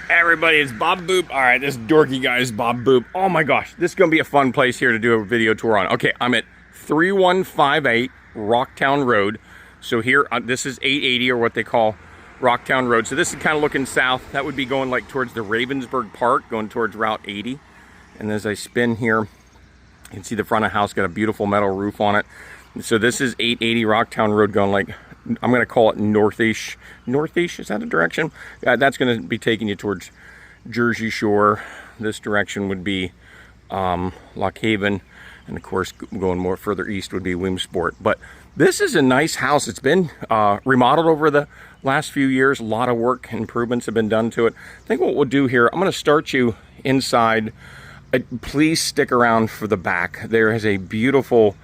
Everybody, it's Bob Boob. All right, this dorky guy is Bob Boob. Oh my gosh, this is gonna be a fun place here to do a video tour on. Okay, I'm at 3158 Rauchtown Road. So here, this is 880, or what they call Rauchtown Road. So this is kind of looking south. That would be going like towards the Ravensburg Park, going towards Route 80. And as I spin here, you can see the front of the house got a beautiful metal roof on it. So this is 880 Rauchtown Road, going like, I'm going to call it northish. Northish, is that a direction? That's going to be taking you towards Jersey Shore. This direction would be Lock Haven. And of course, going more further east would be Williamsport. But this is a nice house. It's been remodeled over the last few years. A lot of work, improvements have been done to it. I think what we'll do here, I'm going to start you inside. Please stick around for the back. There is a beautiful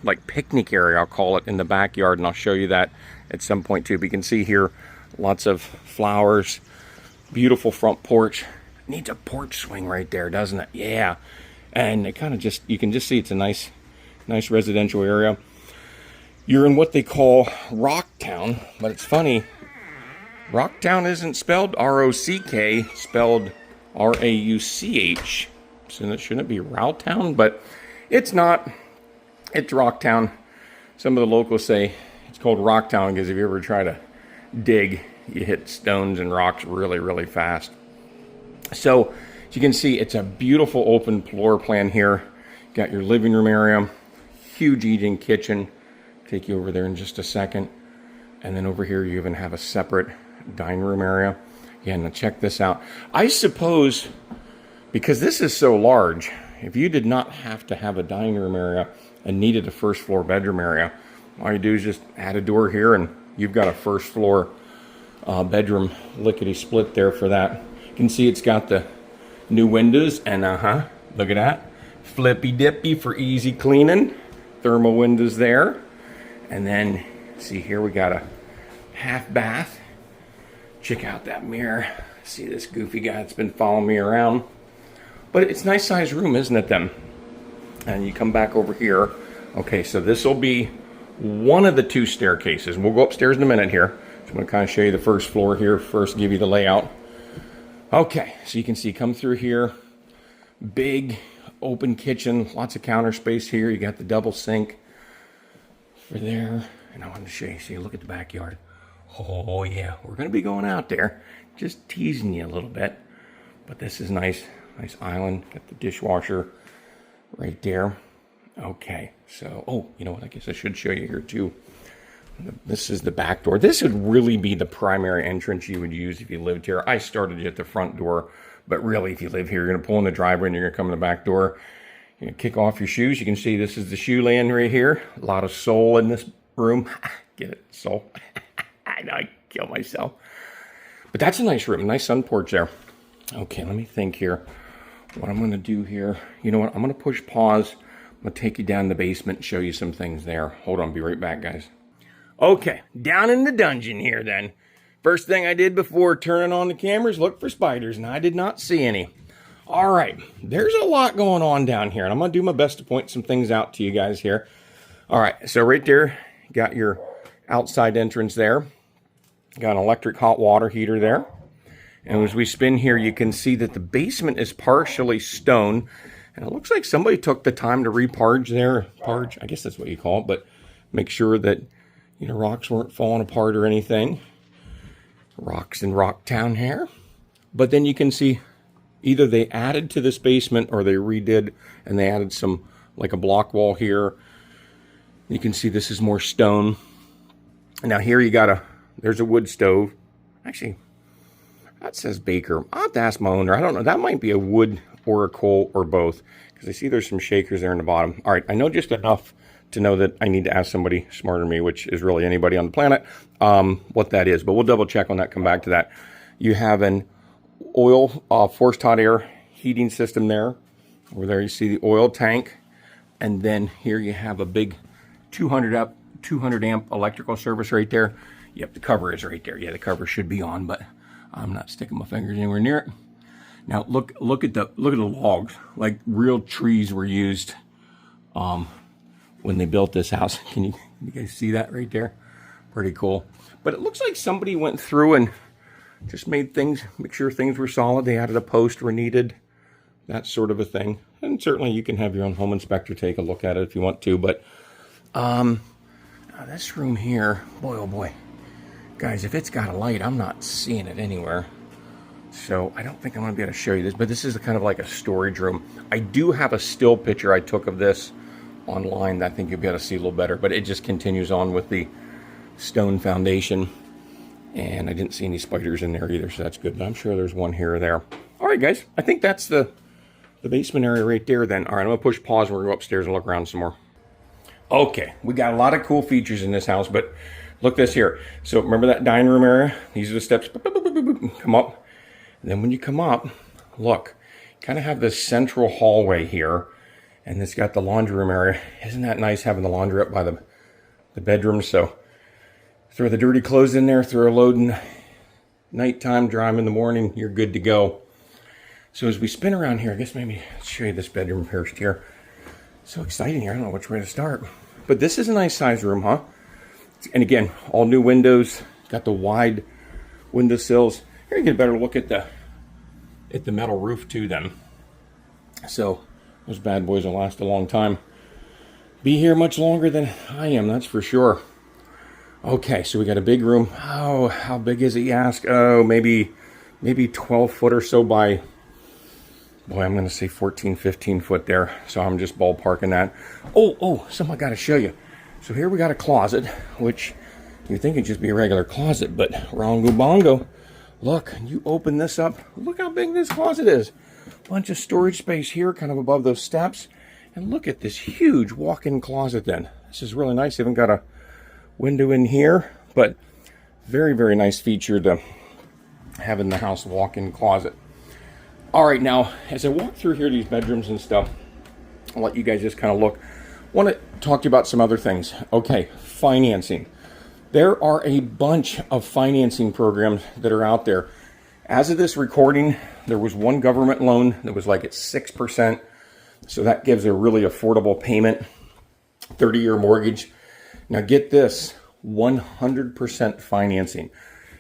like picnic area, I'll call it, in the backyard, and I'll show you that at some point too. But you can see here lots of flowers, beautiful front porch. Needs a porch swing right there, doesn't it? Yeah. And it kind of just, you can just see it's a nice residential area. You're in what they call Rauchtown, but it's funny, Rauchtown isn't spelled R-O-C-K, spelled R-A-U-C-H. So shouldn't it be Rauchtown? But it's not. It's Rauchtown. Some of the locals say it's called Rauchtown because if you ever try to dig, you hit stones and rocks really, really fast. So as you can see, it's a beautiful open floor plan here. Got your living room area, huge eating kitchen. Take you over there in just a second. And then over here, you even have a separate dining room area. Yeah, now check this out. I suppose, because this is so large, if you did not have to have a dining room area and needed a first floor bedroom area, all you do is just add a door here and you've got a first floor bedroom lickety split there for that. You can see it's got the new windows and look at that. Flippy dippy for easy cleaning. Thermal windows there. And then see here we got a half bath. Check out that mirror. See this goofy guy that's been following me around. But it's a nice sized room, isn't it then? And you come back over here. Okay, so this will be one of the two staircases. We'll go upstairs in a minute here. So I'm going to kind of show you the first floor here first, give you the layout. Okay, so you can see, come through here. Big open kitchen, lots of counter space here. You got the double sink for there. And I want to show you, see, look at the backyard. Oh yeah, we're going to be going out there. Just teasing you a little bit. But this is nice island. Got the dishwasher right there. Okay, so, oh, you know what, I guess I should show you here too. This is the back door. This would really be the primary entrance you would use if you lived here. I started at the front door, but really if you live here, you're going to pull in the driveway and you're going to come in the back door. You're going to kick off your shoes. You can see this is the shoe land right here. A lot of soul in this room. Get it, soul. I know, I kill myself. But that's a nice room, nice sun porch there. Okay, let me think here. What I'm going to do here, you know what, I'm going to push pause. I'm going to take you down the basement and show you some things there. Hold on, be right back, guys. Okay, down in the dungeon here then. First thing I did before turning on the cameras, look for spiders, and I did not see any. All right, there's a lot going on down here, and I'm going to do my best to point some things out to you guys here. All right, so right there, you got your outside entrance there. Got an electric hot water heater there. And as we spin here, you can see that the basement is partially stone. And it looks like somebody took the time to reparge there. Parge, I guess that's what you call it. But make sure that, you know, rocks weren't falling apart or anything. Rocks in Rauchtown here. But then you can see either they added to this basement or they redid and they added some, like a block wall here. You can see this is more stone. Now here you got there's a wood stove. Actually, that says Baker. I'll have to ask my owner. I don't know. That might be a wood or a coal or both. Because I see there's some shakers there in the bottom. All right. I know just enough to know that I need to ask somebody smarter than me, which is really anybody on the planet, what that is. But we'll double check on that, come back to that. You have an oil forced hot air heating system there. Over there you see the oil tank. And then here you have a big 200 amp electrical service right there. Yep, the cover is right there. Yeah, the cover should be on, but I'm not sticking my fingers anywhere near it. Now look at the logs. Like real trees were used when they built this house. Can you guys see that right there? Pretty cool. But it looks like somebody went through and Just made things, make sure things were solid. They added a post where needed, that sort of a thing. And certainly you can have your own home inspector take a look at it if you want to. But this room here, boy, oh boy. Guys, if it's got a light, I'm not seeing it anywhere. So I don't think I'm going to be able to show you this, but this is kind of like a storage room. I do have a still picture I took of this online that I think you'll be able to see a little better, but it just continues on with the stone foundation. And I didn't see any spiders in there either, so that's good. But I'm sure there's one here or there. All right, guys, I think that's the basement area right there then. All right, I'm going to push pause and we're going to go upstairs and look around some more. Okay, we got a lot of cool features in this house, but look this here. So remember that dining room area? These are the steps. Come up. And then when you come up, look, kind of have this central hallway here, and it's got the laundry room area. Isn't that nice having the laundry up by the bedroom? So throw the dirty clothes in there, throw a load in nighttime, dry them in the morning, you're good to go. So as we spin around here, I guess maybe I'll show you this bedroom first here. So exciting here, I don't know which way to start. But this is a nice size room, huh? And again, all new windows, got the wide windowsills. Here you get a better look at the metal roof too then. So those bad boys will last a long time. Be here much longer than I am, that's for sure. Okay, so we got a big room. Oh, how big is it, you ask? Oh, maybe 12 foot or so by, boy, I'm going to say 14, 15 foot there. So I'm just ballparking that. Oh, something I got to show you. So here we got a closet, which you think it'd just be a regular closet, but wrongo bongo. Look, you open this up. Look how big this closet is. Bunch of storage space here, kind of above those steps. And look at this huge walk-in closet then. This is really nice. Even got a window in here, but very, very nice feature to have in the house, walk-in closet. All right, now, as I walk through here, these bedrooms and stuff, I'll let you guys just kind of look. I want to talk to you about some other things. Okay, financing. There are a bunch of financing programs that are out there. As of this recording, there was one government loan that was like at 6%. So that gives a really affordable payment, 30-year mortgage. Now get this, 100% financing.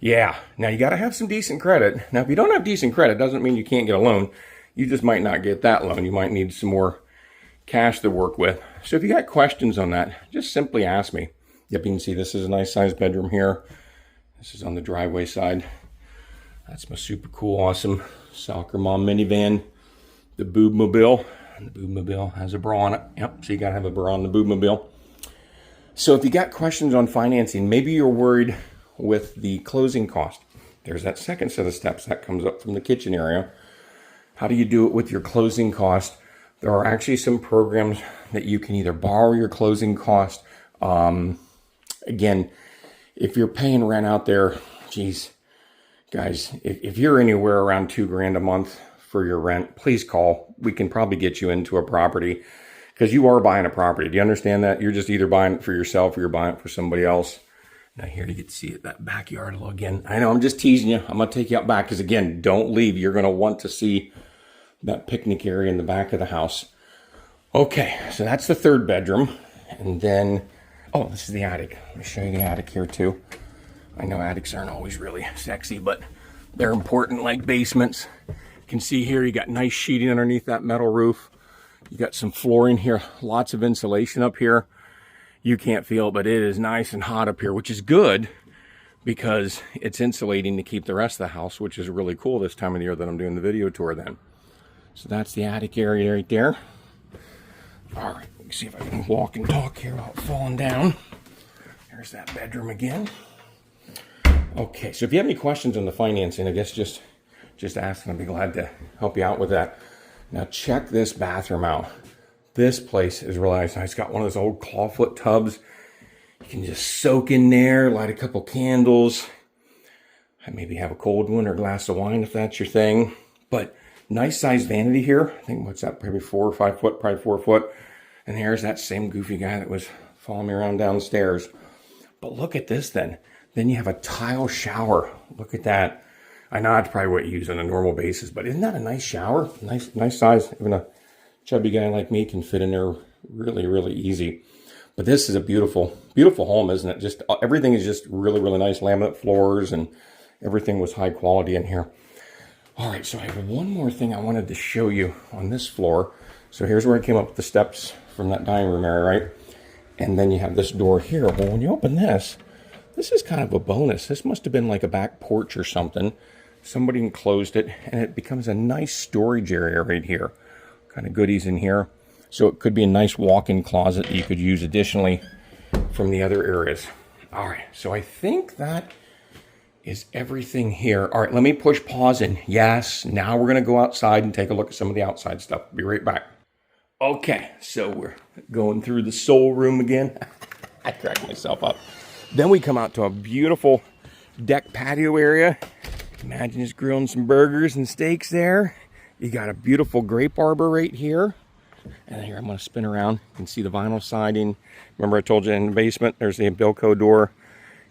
Yeah, now you got to have some decent credit. Now if you don't have decent credit, doesn't mean you can't get a loan. You just might not get that loan. You might need some more cash to work with. So if you got questions on that, just simply ask me. Yep, you can see this is a nice sized bedroom here. This is on the driveway side. That's my super cool, awesome soccer mom minivan. The Boob mobile. The Boob mobile has a bra on it. Yep, so you gotta have a bra on the Boob mobile. So if you got questions on financing, maybe you're worried with the closing cost. There's that second set of steps that comes up from the kitchen area. How do you do it with your closing cost? There are actually some programs that you can either borrow your closing cost. Again, if you're paying rent out there, geez, guys, if you're anywhere around $2,000 a month for your rent, please call. We can probably get you into a property because you are buying a property. Do you understand that? You're just either buying it for yourself or you're buying it for somebody else. Now here to get to see it, that backyard a little again. I know I'm just teasing you. I'm going to take you out back because again, don't leave. You're going to want to see that picnic area in the back of the house. Okay, so that's the third bedroom. And then, oh, this is the attic. Let me show you the attic here too. I know attics aren't always really sexy, but they're important like basements. You can see here you got nice sheeting underneath that metal roof. You got some flooring here, lots of insulation up here. You can't feel it, but it is nice and hot up here, which is good because it's insulating to keep the rest of the house, which is really cool this time of the year that I'm doing the video tour then. So that's the attic area right there. All right, let me see if I can walk and talk here without falling down. There's that bedroom again. Okay, so if you have any questions on the financing, I guess just ask and I'll be glad to help you out with that. Now check this bathroom out. This place is really nice. It's got one of those old clawfoot tubs. You can just soak in there, light a couple candles, and maybe have a cold one or a glass of wine if that's your thing. But nice size vanity here. I think, what's that, probably 4 or 5 foot, probably 4 foot. And here's that same goofy guy that was following me around downstairs. But look at this then. Then you have a tile shower. Look at that. I know that's probably what you use on a normal basis, but isn't that a nice shower? Nice size. Even a chubby guy like me can fit in there really, really easy. But this is a beautiful, beautiful home, isn't it? Just everything is just really, really nice. Laminate floors and Everything was high quality in here. All right, so I have one more thing I wanted to show you on this floor. So here's where I came up with the steps from that dining room area, right? And then you have this door here. Well, when you open this is kind of a bonus. This must have been like a back porch or something. Somebody enclosed it, and it becomes a nice storage area right here. Kind of goodies in here. So it could be a nice walk-in closet that you could use additionally from the other areas. All right, so I think that is everything here. All right, let me push pause in. Yes, now we're gonna go outside and take a look at some of the outside stuff. Be right back. Okay, so we're going through the soul room again. I cracked myself up. Then we come out to a beautiful deck patio area. Imagine just grilling some burgers and steaks there. You got a beautiful grape arbor right here. And here I'm gonna spin around. You can see the vinyl siding. Remember I told you in the basement, there's the Bilco door.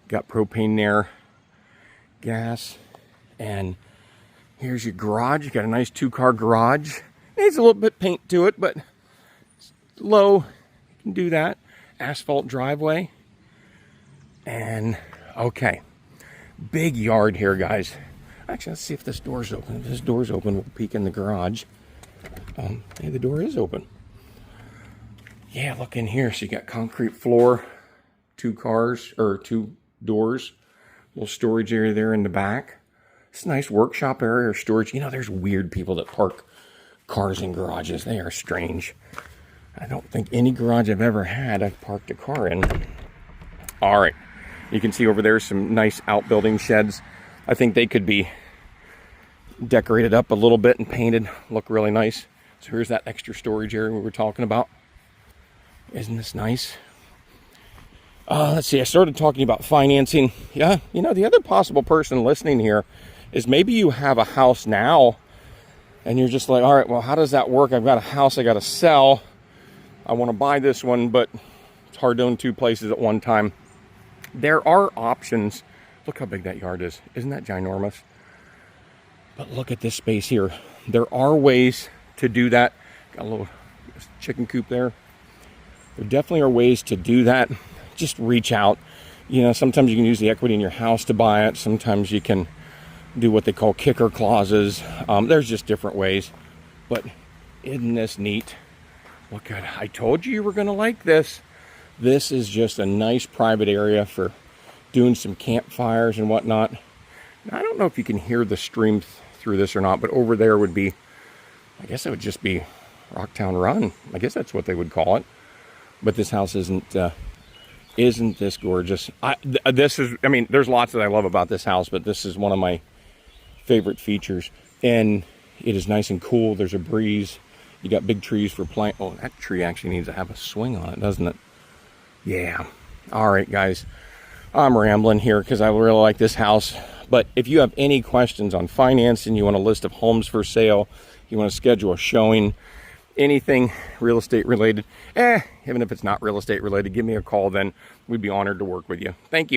Got propane there. Gas, and here's your garage. You got a nice 2-car garage. Needs a little bit paint to it, but it's low. You can do that. Asphalt driveway. And okay, big yard here, guys. Actually, let's see if this door's open. If this door's open, we'll peek in the garage. Yeah, the door is open. Yeah, look in here. So you got concrete floor, 2 cars or 2 doors. Little storage area there in the back. It's a nice workshop area or storage. You know, there's weird people that park cars in garages. They are strange. I don't think any garage I've ever had I've parked a car in. All right. You can see over there some nice outbuilding sheds. I think they could be decorated up a little bit and painted. Look really nice. So here's that extra storage area we were talking about. Isn't this nice? Let's see, I started talking about financing. Yeah, you know, the other possible person listening here is maybe you have a house now and you're just like, all right, well, how does that work? I've got a house I got to sell. I want to buy this one, but it's hard to own 2 places at one time. There are options. Look how big that yard is. Isn't that ginormous? But look at this space here. There are ways to do that. Got a little chicken coop there. There definitely are ways to do that. Just reach out. You know, sometimes you can use the equity in your house to buy it. Sometimes you can do what they call kicker clauses. There's just different ways. But isn't this neat? Look at it. I told you were going to like this. This is just a nice private area for doing some campfires and whatnot. Now, I don't know if you can hear the stream through this or not, but over there would be, I guess it would just be Rauchtown Run. I guess that's what they would call it. But this house isn't this gorgeous? I mean, there's lots that I love about this house, but this is one of my favorite features. And it is nice and cool. There's a breeze. You got big trees for plant. Oh, that tree actually needs to have a swing on it, doesn't it? Yeah. All right, guys. I'm rambling here because I really like this house. But if you have any questions on financing, you want a list of homes for sale, you want to schedule a showing, anything real estate related, even if it's not real estate related, give me a call, then we'd be honored to work with you. Thank you.